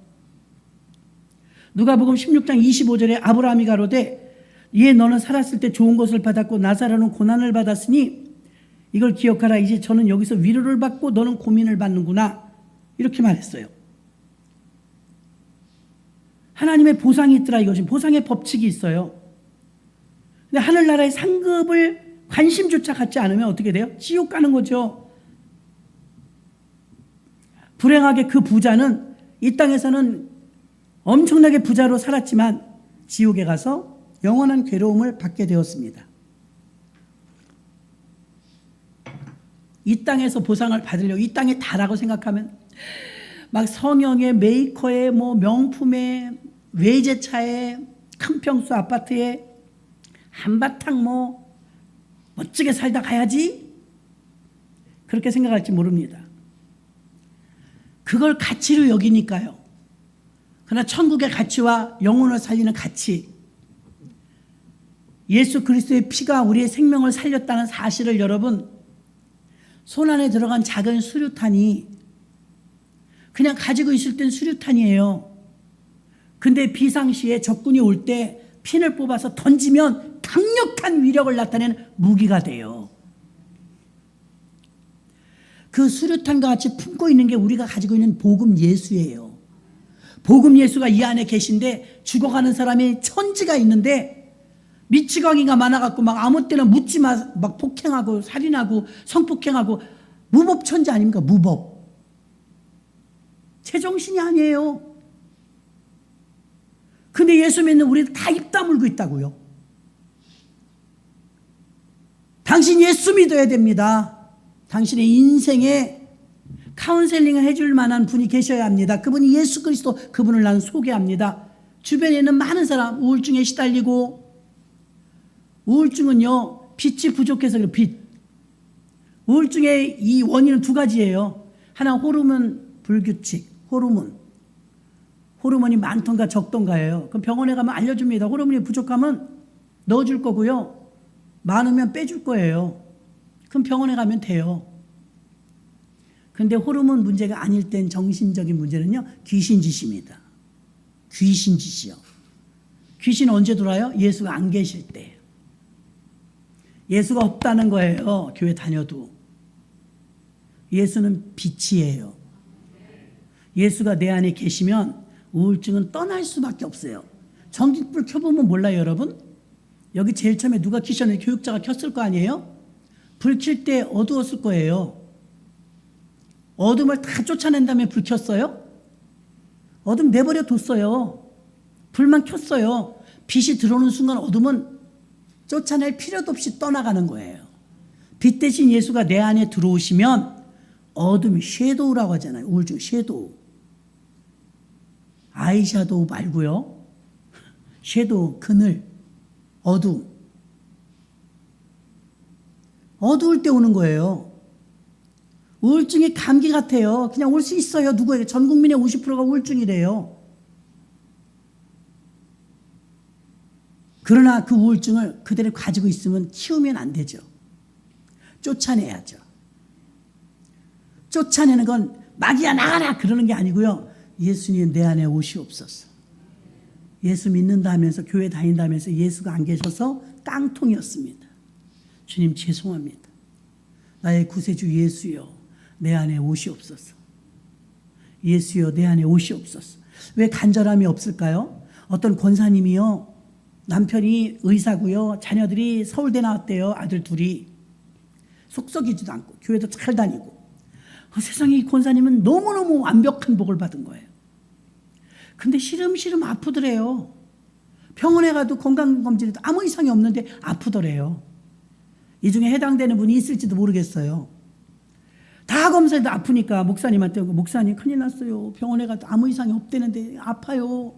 누가복음 16장 25절에 아브라함이 가로되 이에 너는 살았을 때 좋은 것을 받았고 나사로는 고난을 받았으니 이걸 기억하라. 이제 저는 여기서 위로를 받고 너는 고민을 받는구나. 이렇게 말했어요. 하나님의 보상이 있더라 이것이. 보상의 법칙이 있어요. 근데 하늘나라의 상급을 관심조차 갖지 않으면 어떻게 돼요? 지옥 가는 거죠. 불행하게 그 부자는 이 땅에서는 엄청나게 부자로 살았지만 지옥에 가서 영원한 괴로움을 받게 되었습니다. 이 땅에서 보상을 받으려고 이 땅에 다라고 생각하면 막 성형에 메이커에 뭐 명품에 외제차에 큰 평수 아파트에 한바탕 뭐 멋지게 살다 가야지 그렇게 생각할지 모릅니다. 그걸 가치로 여기니까요. 그러나 천국의 가치와 영혼을 살리는 가치 예수 그리스도의 피가 우리의 생명을 살렸다는 사실을 여러분, 손 안에 들어간 작은 수류탄이 그냥 가지고 있을 땐 수류탄이에요. 근데 비상시에 적군이 올 때 핀을 뽑아서 던지면 강력한 위력을 나타내는 무기가 돼요. 그 수류탄과 같이 품고 있는 게 우리가 가지고 있는 복음 예수예요. 복음 예수가 이 안에 계신데, 죽어가는 사람이 천지가 있는데 미치광이가 많아갖고 막 아무 때나 묻지 막 폭행하고 살인하고 성폭행하고 무법천지 아닙니까? 무법. 제정신이 아니에요. 근데 예수 믿는 우리는 다 입 다물고 있다고요. 당신 예수 믿어야 됩니다. 당신의 인생에 카운셀링을 해줄 만한 분이 계셔야 합니다. 그분이 예수 그리스도, 그분을 나는 소개합니다. 주변에 있는 많은 사람 우울증에 시달리고, 우울증은요 빛이 부족해서 그래요. 빛. 우울증의 이 원인은 두 가지예요. 하나 호르몬 불규칙, 호르몬이 많던가 적던가예요. 그럼 병원에 가면 알려줍니다. 호르몬이 부족하면 넣어줄 거고요, 많으면 빼줄 거예요. 그럼 병원에 가면 돼요. 근데 호르몬 문제가 아닐 땐 정신적인 문제는요 귀신짓입니다. 귀신짓이요. 귀신은 언제 돌아요? 예수가 안 계실 때. 예수가 없다는 거예요. 교회 다녀도. 예수는 빛이에요. 예수가 내 안에 계시면 우울증은 떠날 수밖에 없어요. 전기불 켜보면 몰라요, 여러분? 여기 제일 처음에 누가 켜셨는데 교육자가 켰을 거 아니에요? 불 켤 때 어두웠을 거예요. 어둠을 다 쫓아낸 다음에 불 켰어요? 어둠 내버려 뒀어요. 불만 켰어요. 빛이 들어오는 순간 어둠은 쫓아낼 필요도 없이 떠나가는 거예요. 빛 대신 예수가 내 안에 들어오시면 어둠이 섀도우라고 하잖아요. 우울증 섀도우. 아이샤도우 말고요. 섀도우, 그늘, 어둠. 어두울 때 오는 거예요. 우울증이 감기 같아요. 그냥 올 수 있어요. 누구에게? 전 국민의 50%가 우울증이래요. 그러나 그 우울증을 그대로 가지고 있으면 키우면 안 되죠. 쫓아내야죠. 쫓아내는 건 마귀야 나가라 그러는 게 아니고요. 예수님 내 안에 오시옵소서. 예수 믿는다 하면서 교회 다닌다 하면서 예수가 안 계셔서 깡통이었습니다. 주님 죄송합니다. 나의 구세주 예수여 내 안에 오시옵소서. 예수여 내 안에 오시옵소서. 왜 간절함이 없을까요? 어떤 권사님이요, 남편이 의사고요, 자녀들이 서울대 나왔대요. 아들 둘이. 속썩이지도 않고 교회도 잘 다니고. 세상에 이 권사님은 너무너무 완벽한 복을 받은 거예요. 근데 시름시름 아프더래요. 병원에 가도 건강검진에도 아무 이상이 없는데 아프더래요. 이 중에 해당되는 분이 있을지도 모르겠어요. 다 검사해도 아프니까 목사님한테 오고, 목사님 큰일 났어요. 병원에 가도 아무 이상이 없대는데 아파요.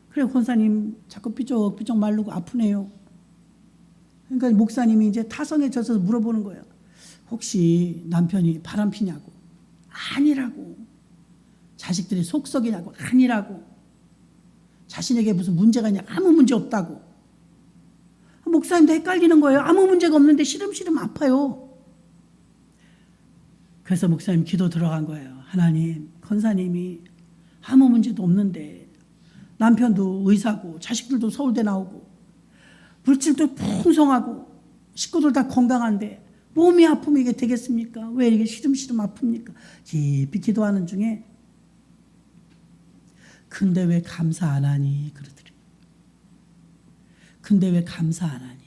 그래 권사님 자꾸 삐쩍삐쩍 마르고 아프네요. 그러니까 목사님이 이제 타성에 젖어서 물어보는 거예요. 혹시 남편이 바람피냐고. 아니라고. 자식들이 속썩이냐고. 아니라고. 자신에게 무슨 문제가 있냐. 아무 문제 없다고. 목사님도 헷갈리는 거예요. 아무 문제가 없는데 시름시름 아파요. 그래서 목사님 기도 들어간 거예요. 하나님, 권사님이 아무 문제도 없는데 남편도 의사고 자식들도 서울대 나오고 물질도 풍성하고 식구들 다 건강한데 몸이 아프면 이게 되겠습니까? 왜 이렇게 시름시름 아픕니까? 깊이 기도하는 중에 근데 왜 감사 안 하니? 그러더래요. 근데 왜 감사 안 하니?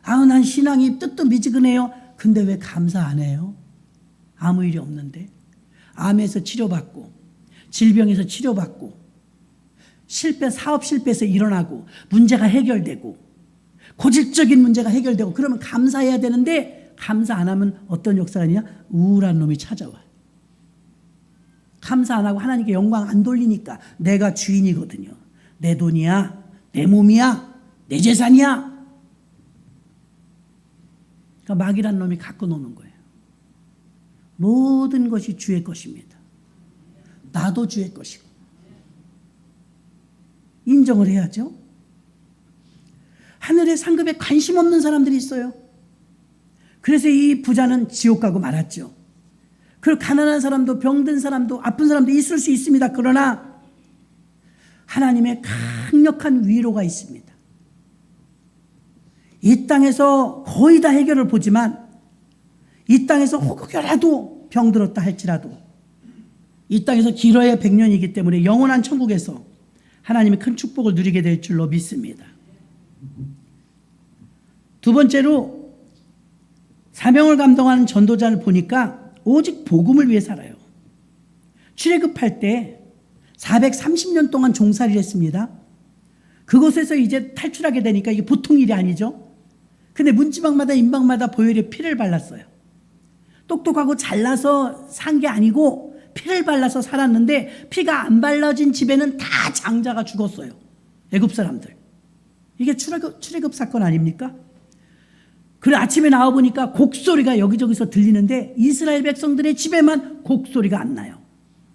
아우 난 신앙이 뜻도 미지근해요. 근데 왜 감사 안 해요? 아무 일이 없는데. 암에서 치료받고 질병에서 치료받고 사업 실패해서 일어나고 문제가 해결되고 고질적인 문제가 해결되고 그러면 감사해야 되는데 감사 안 하면 어떤 역사가 있냐? 우울한 놈이 찾아와요. 감사 안 하고 하나님께 영광 안 돌리니까 내가 주인이거든요. 내 돈이야, 내 몸이야, 내 재산이야. 그러니까 마귀란 놈이 갖고 노는 거예요. 모든 것이 주의 것입니다. 나도 주의 것이고. 인정을 해야죠. 하늘의 상급에 관심 없는 사람들이 있어요. 그래서 이 부자는 지옥 가고 말았죠. 그리고 가난한 사람도 병든 사람도 아픈 사람도 있을 수 있습니다. 그러나 하나님의 강력한 위로가 있습니다. 이 땅에서 거의 다 해결을 보지만 이 땅에서 혹여라도 병들었다 할지라도 이 땅에서 길어야 100년이기 때문에 영원한 천국에서 하나님의 큰 축복을 누리게 될 줄로 믿습니다. 두 번째로 사명을 감당하는 전도자를 보니까 오직 복음을 위해 살아요. 출애굽할 때 430년 동안 종살이를 했습니다. 그곳에서 이제 탈출하게 되니까 이게 보통 일이 아니죠. 근데 문지방마다 임방마다 보혈의 피를 발랐어요. 똑똑하고 잘나서 산 게 아니고 피를 발라서 살았는데 피가 안 발라진 집에는 다 장자가 죽었어요. 애굽 사람들. 이게 출애굽 사건 아닙니까? 그래 아침에 나와보니까 곡소리가 여기저기서 들리는데 이스라엘 백성들의 집에만 곡소리가 안 나요.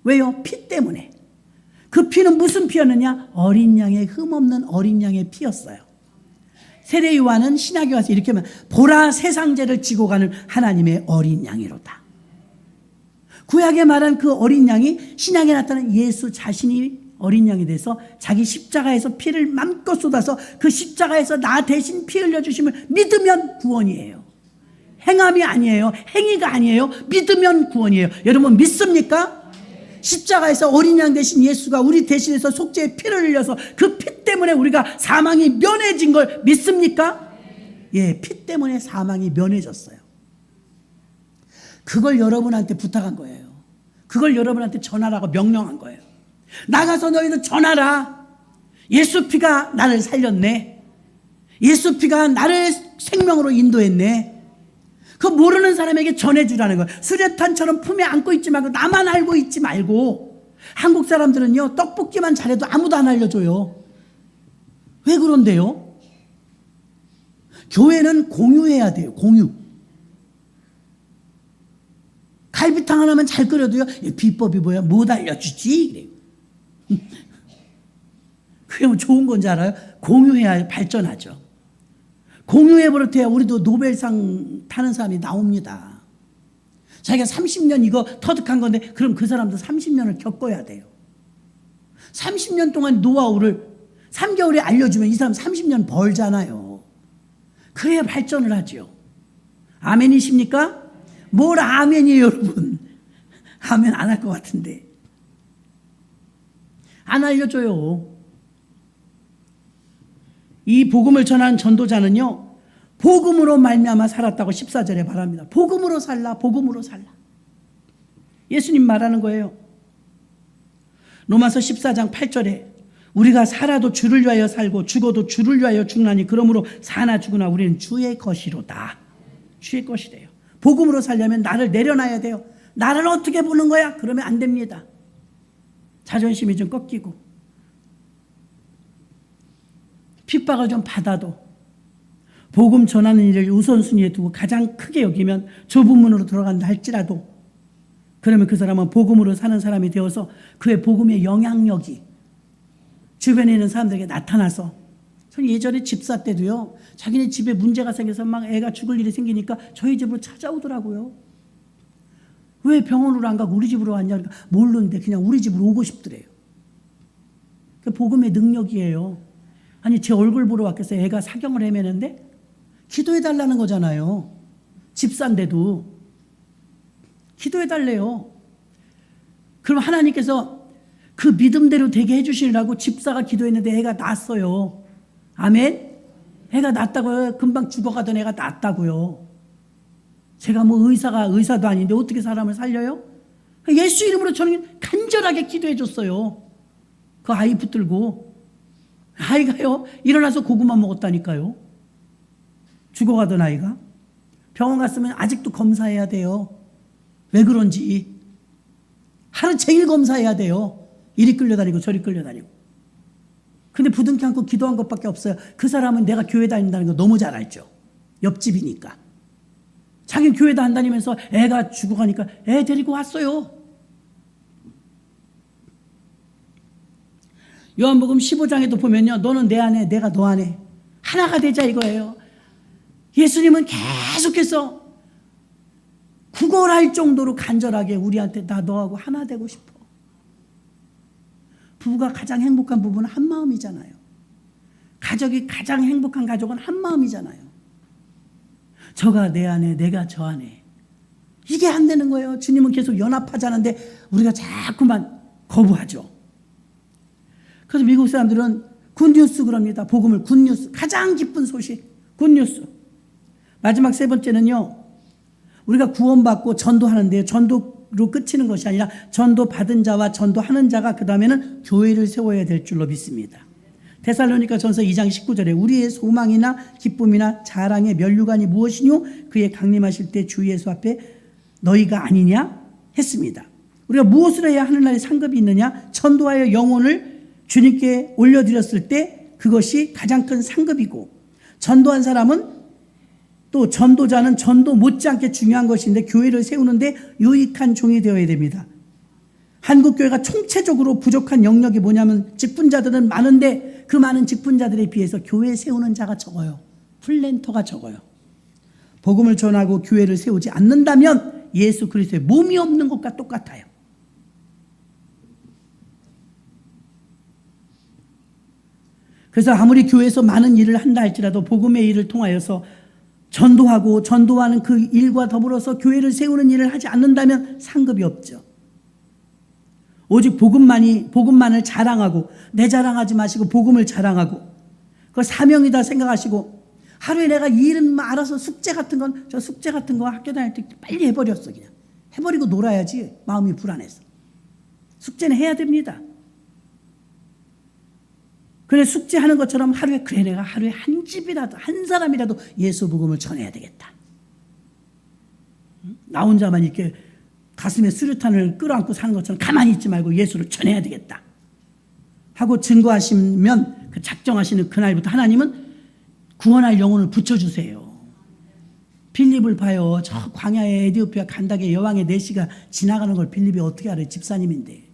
왜요? 피 때문에. 그 피는 무슨 피였느냐? 어린 양의 흠없는 어린 양의 피였어요. 세례 요한은 신약에 와서 이렇게 하면 보라 세상 죄를 지고 가는 하나님의 어린 양이로다. 구약에 말한 그 어린 양이 신약에 나타난 예수 자신이 어린 양이 돼서 자기 십자가에서 피를 맘껏 쏟아서 그 십자가에서 나 대신 피 흘려주심을 믿으면 구원이에요. 행함이 아니에요. 행위가 아니에요. 믿으면 구원이에요. 여러분 믿습니까? 십자가에서 어린 양 대신 예수가 우리 대신해서 속죄의 피를 흘려서 그 피 때문에 우리가 사망이 면해진 걸 믿습니까? 예, 피 때문에 사망이 면해졌어요. 그걸 여러분한테 부탁한 거예요. 그걸 여러분한테 전하라고 명령한 거예요. 나가서 너희도 전하라. 예수 피가 나를 살렸네. 예수 피가 나를 생명으로 인도했네. 그 모르는 사람에게 전해주라는 거예요. 수레탄처럼 품에 안고 있지 말고 나만 알고 있지 말고. 한국 사람들은요 떡볶이만 잘해도 아무도 안 알려줘요. 왜 그런데요? 교회는 공유해야 돼요. 공유. 갈비탕 하나만 잘 끓여도요 비법이 뭐야? 못 알려주지 그래요. 그게 뭐 좋은 건지 알아요? 공유해야 발전하죠. 공유해버릇해야 우리도 노벨상 타는 사람이 나옵니다. 자기가 30년 이거 터득한 건데 그럼 그 사람도 30년을 겪어야 돼요. 30년 동안 노하우를 3개월에 알려주면 이 사람 30년 벌잖아요. 그래야 발전을 하죠. 아멘이십니까? 뭘 아멘이에요 여러분. 아멘 안 할 것 같은데. 안 알려줘요. 이 복음을 전한 전도자는요 복음으로 말미암아 살았다고 14절에 말합니다. 복음으로 살라. 복음으로 살라. 예수님 말하는 거예요. 로마서 14장 8절에 우리가 살아도 주를 위하여 살고 죽어도 주를 위하여 죽나니 그러므로 사나 죽으나 우리는 주의 것이로다. 주의 것이래요. 복음으로 살려면 나를 내려놔야 돼요. 나를 어떻게 보는 거야? 그러면 안 됩니다. 자존심이 좀 꺾이고 핍박을 좀 받아도 복음 전하는 일을 우선순위에 두고 가장 크게 여기면 좁은 문으로 들어간다 할지라도 그러면 그 사람은 복음으로 사는 사람이 되어서 그의 복음의 영향력이 주변에 있는 사람들에게 나타나서 저는 예전에 집사 때도요 자기네 집에 문제가 생겨서 막 애가 죽을 일이 생기니까 저희 집으로 찾아오더라고요. 왜 병원으로 안 가고 우리 집으로 왔냐? 그러니까 모르는데 그냥 우리 집으로 오고 싶더래요. 그 복음의 능력이에요. 아니 제 얼굴 보러 왔겠어. 애가 사경을 헤매는데 기도해달라는 거잖아요. 집사인데도 기도해달래요. 그럼 하나님께서 그 믿음대로 되게 해주시느라고 집사가 기도했는데 애가 낫어요. 아멘? 애가 낫다고요. 금방 죽어가던 애가 낫다고요. 제가 뭐 의사도 아닌데 어떻게 사람을 살려요? 예수 이름으로 저는 간절하게 기도해 줬어요. 그 아이 붙들고. 아이가요 일어나서 고구마 먹었다니까요. 죽어가던 아이가. 병원 갔으면 아직도 검사해야 돼요. 왜 그런지. 하루 종일 검사해야 돼요. 이리 끌려다니고 저리 끌려다니고. 근데 부둥켜 안고 기도한 것밖에 없어요. 그 사람은 내가 교회 다닌다는 거 너무 잘 알죠. 옆집이니까. 자기는 교회도 안 다니면서 애가 죽어가니까 애 데리고 왔어요. 요한복음 15장에도 보면요. 너는 내 안에 내가 너 안에 하나가 되자 이거예요. 예수님은 계속해서 구걸할 정도로 간절하게 우리한테 나 너하고 하나 되고 싶어. 부부가 가장 행복한 부부는 한 마음이잖아요. 가족이 가장 행복한 가족은 한 마음이잖아요. 저가 내 안에 내가 저 안에. 이게 안 되는 거예요. 주님은 계속 연합하자는데 우리가 자꾸만 거부하죠. 그래서 미국 사람들은 굿뉴스 그럽니다. 복음을 굿뉴스. 가장 기쁜 소식. 굿뉴스. 마지막 세 번째는요. 우리가 구원받고 전도하는데요. 전도로 끝이는 것이 아니라 전도 받은 자와 전도하는 자가 그 다음에는 교회를 세워야 될 줄로 믿습니다. 데살로니가 전서 2장 19절에 우리의 소망이나 기쁨이나 자랑의 면류관이 무엇이뇨? 그의 강림하실 때 주 예수 앞에 너희가 아니냐? 했습니다. 우리가 무엇을 해야 하늘나라에 상급이 있느냐? 전도하여 영혼을 주님께 올려드렸을 때 그것이 가장 큰 상급이고, 전도한 사람은 또 전도자는 전도 못지않게 중요한 것인데 교회를 세우는데 유익한 종이 되어야 됩니다. 한국교회가 총체적으로 부족한 영역이 뭐냐면 직분자들은 많은데 그 많은 직분자들에 비해서 교회 세우는 자가 적어요. 플랜터가 적어요. 복음을 전하고 교회를 세우지 않는다면 예수 그리스도의 몸이 없는 것과 똑같아요. 그래서 아무리 교회에서 많은 일을 한다 할지라도 복음의 일을 통하여서 전도하고 전도하는 그 일과 더불어서 교회를 세우는 일을 하지 않는다면 상급이 없죠. 오직 복음만을 자랑하고 내 자랑하지 마시고 복음을 자랑하고 그걸 사명이다 생각하시고 하루에 내가 이 일은 알아서 숙제 같은 거 학교 다닐 때 빨리 해버렸어. 그냥 해버리고 놀아야지. 마음이 불안해서. 숙제는 해야 됩니다. 그래 숙제하는 것처럼 내가 하루에 한 집이라도 한 사람이라도 예수 복음을 전해야 되겠다. 나 혼자만 이렇게 가슴에 수류탄을 끌어안고 사는 것처럼 가만히 있지 말고 예수를 전해야 되겠다 하고 증거하시면 그 작정하시는 그날부터 하나님은 구원할 영혼을 붙여주세요. 빌립을 봐요. 저 광야에 에디오피아 간다게 여왕의 내시가 지나가는 걸 빌립이 어떻게 알아요? 집사님인데.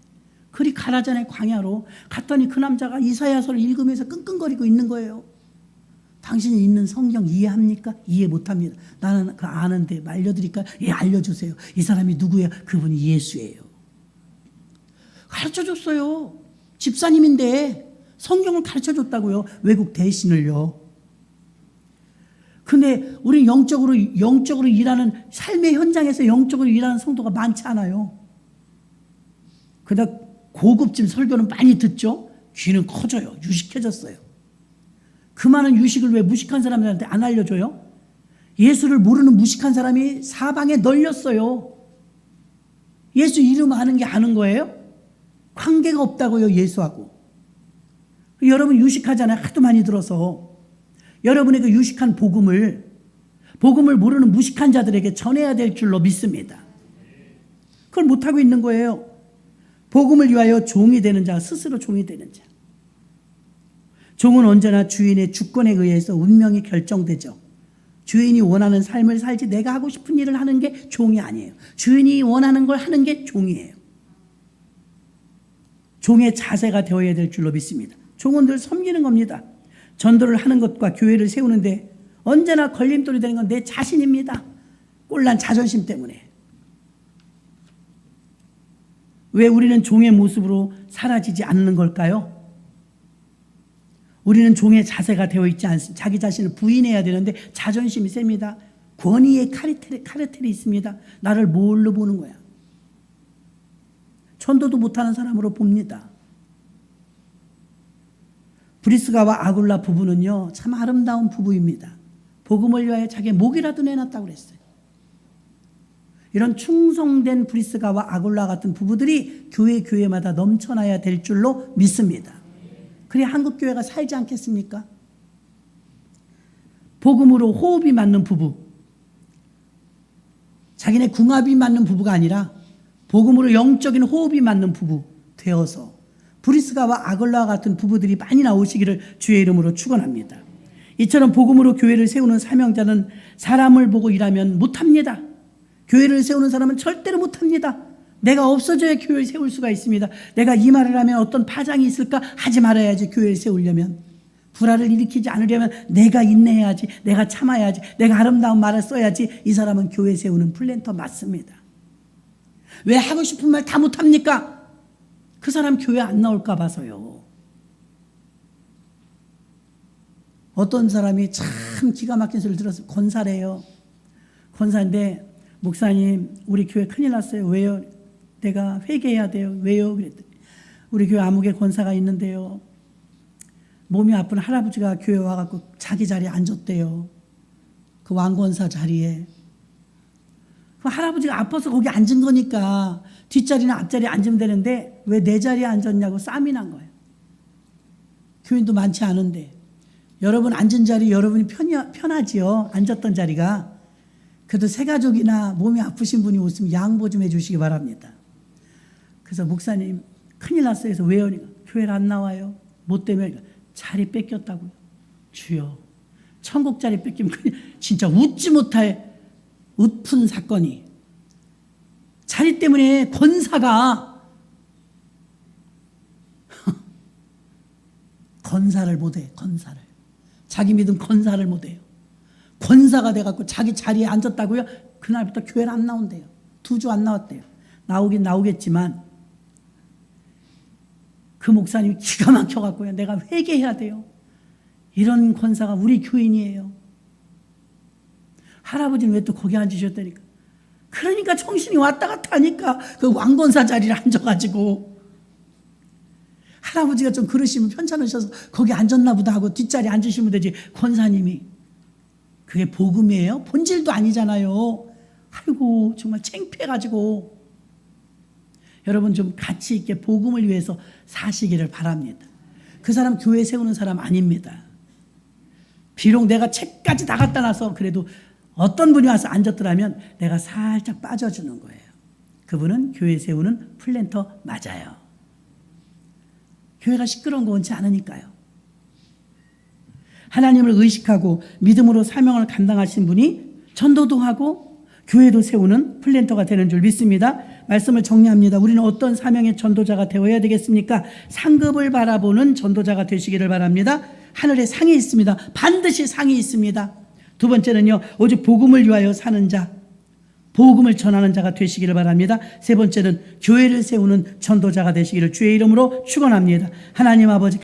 그리 가라잖아요. 광야로. 갔더니 그 남자가 이사야서를 읽으면서 끙끙거리고 있는 거예요. 당신이 읽는 성경 이해합니까? 이해 못합니다. 나는 그 아는데 알려드릴까요? 예, 알려주세요. 이 사람이 누구예요? 그분이 예수예요. 가르쳐줬어요. 집사님인데 성경을 가르쳐줬다고요. 외국 대신을요. 근데 우리 영적으로 일하는 삶의 현장에서 영적으로 일하는 성도가 많지 않아요. 그러다 고급진 설교는 많이 듣죠. 귀는 커져요. 유식해졌어요. 그 많은 유식을 왜 무식한 사람들한테 안 알려줘요? 예수를 모르는 무식한 사람이 사방에 널렸어요. 예수 이름 아는 게 아는 거예요? 관계가 없다고요. 예수하고. 여러분 유식하잖아요. 하도 많이 들어서. 여러분의 그 유식한 복음을 모르는 무식한 자들에게 전해야 될 줄로 믿습니다. 그걸 못하고 있는 거예요. 복음을 위하여 종이 되는 자, 스스로 종이 되는 자. 종은 언제나 주인의 주권에 의해서 운명이 결정되죠. 주인이 원하는 삶을 살지 내가 하고 싶은 일을 하는 게 종이 아니에요. 주인이 원하는 걸 하는 게 종이에요. 종의 자세가 되어야 될 줄로 믿습니다. 종은 늘 섬기는 겁니다. 전도를 하는 것과 교회를 세우는데 언제나 걸림돌이 되는 건 내 자신입니다. 꼴난 자존심 때문에. 왜 우리는 종의 모습으로 사라지지 않는 걸까요? 우리는 종의 자세가 되어 있지 않습니다. 자기 자신을 부인해야 되는데 자존심이 셉니다. 권위의 카르텔이 있습니다. 나를 뭘로 보는 거야? 전도도 못하는 사람으로 봅니다. 브리스가와 아굴라 부부는요, 참 아름다운 부부입니다. 복음을 위하여 자기의 목이라도 내놨다고 그랬어요. 이런 충성된 브리스가와 아굴라 같은 부부들이 교회마다 넘쳐나야 될 줄로 믿습니다. 그래야 한국교회가 살지 않겠습니까? 복음으로 호흡이 맞는 부부, 자기네 궁합이 맞는 부부가 아니라 복음으로 영적인 호흡이 맞는 부부 되어서 브리스가와 아굴라와 같은 부부들이 많이 나오시기를 주의 이름으로 축원합니다. 이처럼 복음으로 교회를 세우는 사명자는 사람을 보고 일하면 못합니다. 교회를 세우는 사람은 절대로 못합니다. 내가 없어져야 교회를 세울 수가 있습니다. 내가 이 말을 하면 어떤 파장이 있을까 하지 말아야지. 교회를 세우려면 불화를 일으키지 않으려면 내가 인내해야지, 내가 참아야지, 내가 아름다운 말을 써야지. 이 사람은 교회 세우는 플랜터 맞습니다. 왜 하고 싶은 말 다 못합니까? 그 사람 교회 안 나올까 봐서요. 어떤 사람이 참 기가 막힌 소리를 들었어요. 권사래요. 권사인데, 목사님 우리 교회 큰일 났어요. 왜요? 내가 회개해야 돼요. 왜요? 그랬더니 우리 교회 아무개 권사가 있는데요, 몸이 아픈 할아버지가 교회 와갖고 자기 자리에 앉았대요. 그 왕권사 자리에. 그 할아버지가 아파서 거기 앉은 거니까 뒷자리나 앞자리에 앉으면 되는데 왜 내 자리에 앉았냐고 싸움이 난 거예요. 교인도 많지 않은데. 여러분 앉은 자리 여러분이 편하지요. 앉았던 자리가. 그래도 새가족이나 몸이 아프신 분이 오시면 양보 좀 해주시기 바랍니다. 그래서 목사님 큰일 났어요. 그래서 왜요? 교회를 안 나와요. 뭐 때문에? 자리 뺏겼다고요. 주여, 천국 자리 뺏기면 진짜 웃지 못할 웃픈 사건이. 자리 때문에 권사가 건사를 못해. 건사를. 자기 믿음 건사를 못해요. 권사가 돼갖고 자기 자리에 앉았다고요? 그날부터 교회를 안 나온대요. 2주 안 나왔대요. 나오긴 나오겠지만 그 목사님이 기가 막혀갖고요, 내가 회개해야 돼요. 이런 권사가 우리 교인이에요. 할아버지는 왜 또 거기 앉으셨다니까. 그러니까 정신이 왔다 갔다 하니까 그 왕권사 자리를 앉아가지고, 할아버지가 좀 그러시면 편찮으셔서 거기 앉았나 보다 하고 뒷자리에 앉으시면 되지. 권사님이. 그게 복음이에요? 본질도 아니잖아요. 아이고 정말 창피해가지고. 여러분 좀 가치 있게 복음을 위해서 사시기를 바랍니다. 그 사람 교회 세우는 사람 아닙니다. 비록 내가 책까지 다 갖다 놔서 그래도 어떤 분이 와서 앉았더라면 내가 살짝 빠져주는 거예요. 그분은 교회 세우는 플랜터 맞아요. 교회가 시끄러운 거 원치 않으니까요. 하나님을 의식하고 믿음으로 사명을 감당하신 분이 전도도 하고 교회도 세우는 플랜터가 되는 줄 믿습니다. 말씀을 정리합니다. 우리는 어떤 사명의 전도자가 되어야 되겠습니까? 상급을 바라보는 전도자가 되시기를 바랍니다. 하늘에 상이 있습니다. 반드시 상이 있습니다. 두 번째는요, 오직 복음을 위하여 사는 자, 복음을 전하는 자가 되시기를 바랍니다. 세 번째는 교회를 세우는 전도자가 되시기를 주의 이름으로 축원합니다. 하나님 아버지